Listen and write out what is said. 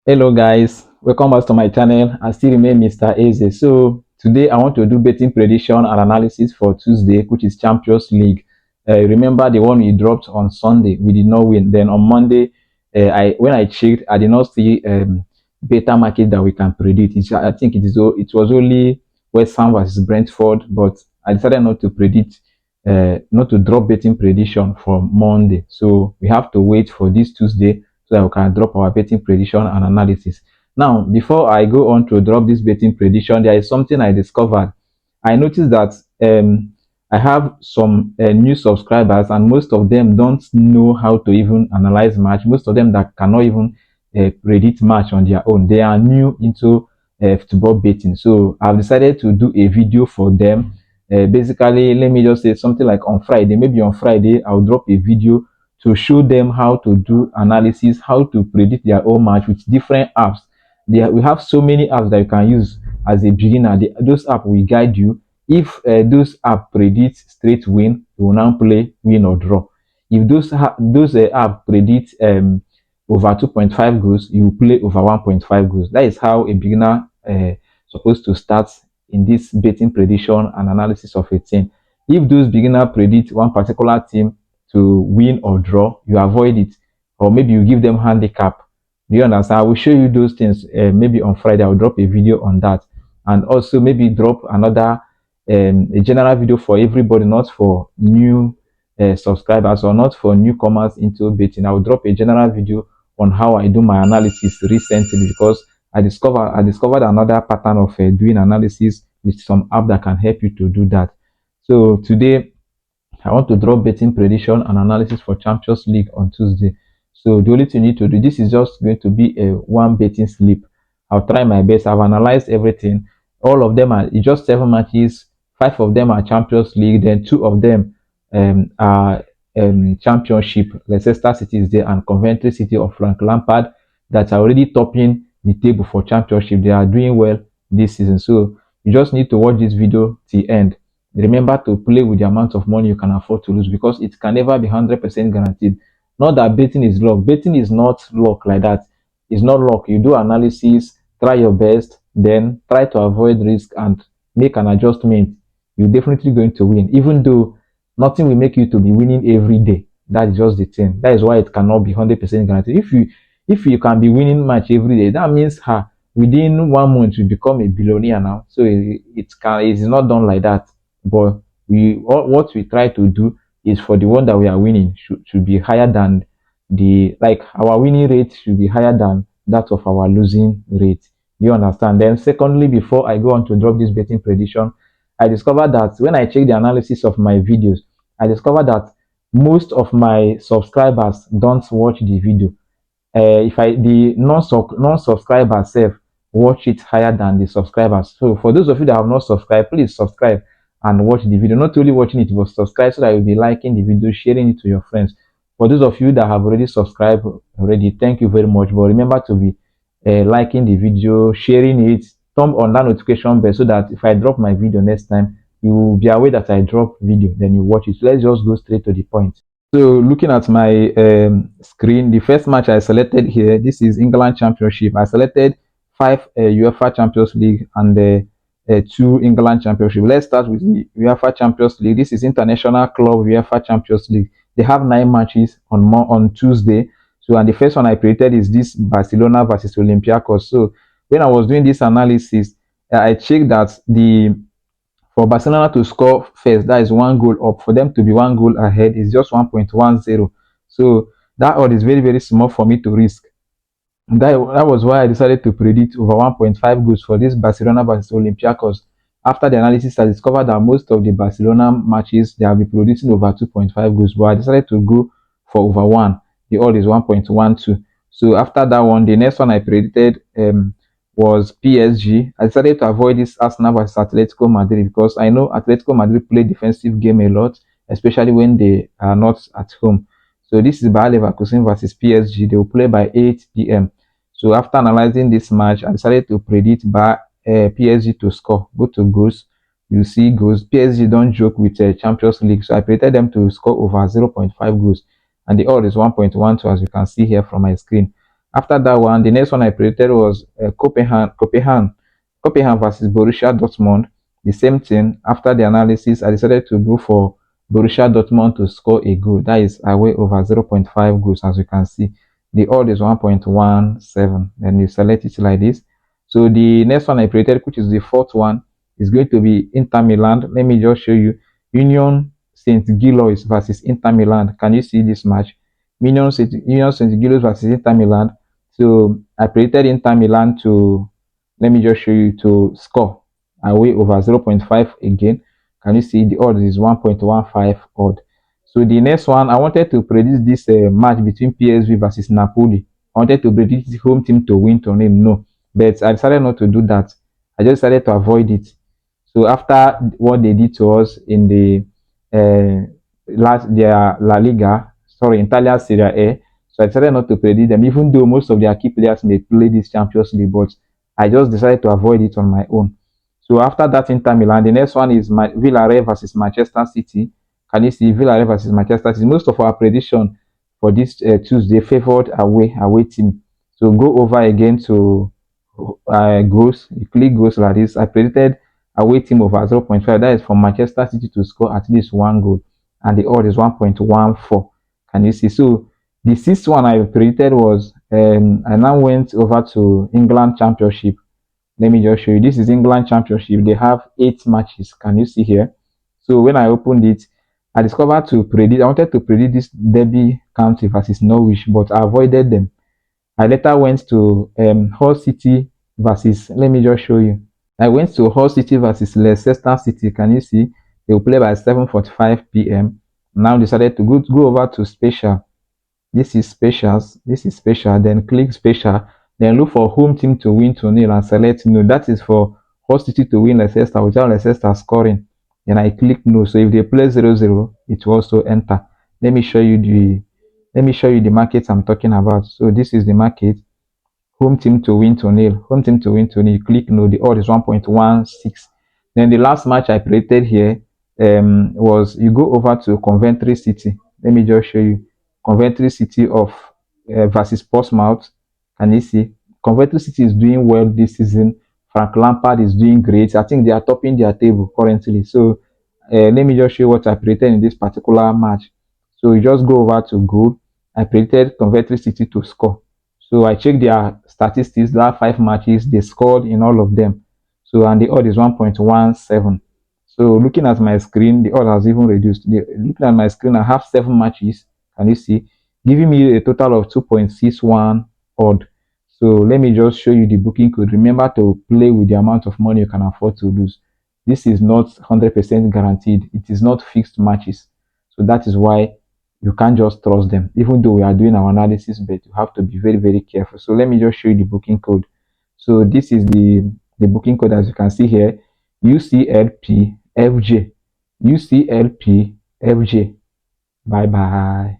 Hello guys, welcome back to my channel. I still remain Mr. Eze. So today I want to do betting prediction and analysis for Tuesday, which is Champions League. Remember the one we dropped on Sunday, we did not win. Then on Monday, when I checked, I did not see beta market that we can predict. I think it was only West Ham versus Brentford, but I decided not to predict, not to drop betting prediction for Monday. So we have to wait for this Tuesday so that we can drop our betting prediction and analysis. Now, before I go on to drop this betting prediction, there is something I discovered. I noticed that I have some new subscribers, and most of them don't know how to even analyze match. Most of them that cannot even predict match on their own. They are new into football betting. So I've decided to do a video for them. Basically, let me just say something like on Friday. Maybe on Friday, I'll drop a video to show them how to do analysis, how to predict their own match with different apps. We have so many apps that you can use as a beginner. Those apps will guide you. If those apps predict straight win, you will now play win or draw. If those apps predict over 2.5 goals, you will play over 1.5 goals. That is how a beginner supposed to start in this betting prediction and analysis of a team. If those beginner predict one particular team to win or draw, you avoid it, or maybe you give them handicap. Do you understand? I will show you those things. Maybe on Friday I'll drop a video on that, and also maybe drop another a general video for everybody, not for new subscribers or not for newcomers into betting. I will drop a general video on how I do my analysis recently, because I discovered another pattern of doing analysis with some app that can help you to do that. So today I want to drop betting prediction and analysis for Champions League on Tuesday. So the only thing you need to do, this is just going to be a one betting slip. I'll try my best. I've analyzed everything. All of them are just 7 matches. 5 of them are Champions League. Then 2 of them are Championship. Leicester City is there, and Coventry City of Frank Lampard that are already topping the table for Championship. They are doing well this season. So you just need to watch this video till end. Remember to play with the amount of money you can afford to lose, because it can never be 100% guaranteed. Not that betting is luck. Betting is not luck like that. It's not luck. You do analysis, try your best, then try to avoid risk and make an adjustment. You're definitely going to win, even though nothing will make you to be winning every day. That's just the thing. That is why it cannot be 100% guaranteed. If you can be winning match every day, that means within 1 month you become a billionaire now. So it's not done like that. But what we try to do is for the one that we are winning should be higher than our winning rate should be higher than that of our losing rate. Do you understand? Then secondly, before I go on to drop this betting prediction, I discovered that when I check the analysis of my videos, I discovered that most of my subscribers don't watch the video. If the non-subscribers self watch it higher than the subscribers. So for those of you that have not subscribed, please subscribe and watch the video. Not only watching it, but subscribe so that you'll be liking the video, sharing it to your friends. For those of you that have already subscribed already, thank you very much. But remember to be liking the video, sharing it, thumb on that notification bell so that if I drop my video next time, you will be aware that I drop video, then you watch it. So let's just go straight to the point. So looking at my screen, the first match I selected here, this is England Championship. I selected 5 UEFA Champions League and 2 England Championship. Let's start with the UEFA Champions League. This is International Club UEFA Champions League. They have 9 matches on Tuesday. So, and the first one I predicted is this Barcelona versus Olympiacos. So when I was doing this analysis, I checked that for Barcelona to score first, that is 1 goal up. For them to be 1 goal ahead is just 1.10. So that odd is very, very small for me to risk. That was why I decided to predict over 1.5 goals for this Barcelona versus Olympiacos. After the analysis, I discovered that most of the Barcelona matches, they have been producing over 2.5 goals, but I decided to go for over 1. The odd is 1.12. So after that one, the next one I predicted was PSG. I decided to avoid this Arsenal versus Atletico Madrid, because I know Atletico Madrid play defensive game a lot, especially when they are not at home. So this is Bayer Leverkusen versus PSG. They will play by 8 p.m. So after analyzing this match, I decided to predict by PSG to score. Go to goals. You see goals. PSG don't joke with Champions League. So I predicted them to score over 0.5 goals. And the odd is 1.12, as you can see here from my screen. After that one, the next one I predicted was Copenhagen versus Borussia Dortmund. The same thing. After the analysis, I decided to go for Borussia Dortmund to score a goal. That is away over 0.5 goals, as you can see. The odd is 1.17. Then you select it like this. So the next one I predicted, which is the fourth one, is going to be Inter Milan. Let me just show you. Union St. Gilois versus Inter Milan. Can you see this match? Union St. Gilois versus Inter Milan. So I predicted Inter Milan to, let me just show you, to score away over 0.5 again. Can you see the odds is 1.15 odd? So the next one, I wanted to predict this match between PSV versus Napoli. I wanted to predict the home team to win to name, no, but I decided not to do that. I just decided to avoid it. So after what they did to us in the their La Liga, sorry, Italian Serie A, so I decided not to predict them, even though most of their key players may play this Champions League, but I just decided to avoid it on my own. So after that Inter Milan, the next one is Villarreal versus Manchester City. Can you see Villarreal versus Manchester City? Most of our prediction for this Tuesday favored away team. So go over again to goals. You click goals like this. I predicted away team over 0.5. That is for Manchester City to score at least one goal, and the odd is 1.14. Can you see? So the sixth one I predicted was I now went over to England Championship. Let me just show you. This is England Championship. They have 8 matches. Can you see here? So when I opened it, I discovered to predict. I wanted to predict this Derby County versus Norwich, but I avoided them. I later went to Hull City versus. Let me just show you. I went to Hull City versus Leicester City. Can you see? They will play by 7:45 p.m. Now decided to go over to Special. This is Specials. This is Special. Then click Special. Then look for home team to win to nil and select no. That is for Hull City to win Leicester without Leicester scoring. Then I click no. So if they play 0-0, it will also enter. Let me show you the markets I'm talking about. So this is the market. Home team to win to nil. Home team to win to nil. Click no. The odd is 1.16. Then the last match I predicted here was you go over to Coventry City. Let me just show you. Coventry City of versus Portsmouth. Can you see? Coventry City is doing well this season. Frank Lampard is doing great. I think they are topping their table currently. So let me just show you what I predicted in this particular match. So you just go over to goal. I predicted Coventry City to score. So I checked their statistics. Last 5 matches, they scored in all of them. So and the odd is 1.17. So looking at my screen, the odd has even reduced. Looking at my screen, I have 7 matches. Can you see? Giving me a total of 2.61 odd. So let me just show you the booking code. Remember to play with the amount of money you can afford to lose. This is not 100% guaranteed. It is not fixed matches. So that is why you can't just trust them. Even though we are doing our analysis, but you have to be very, very careful. So let me just show you the booking code. So this is the booking code, as you can see here. UCLP FJ. UCLP FJ. Bye bye.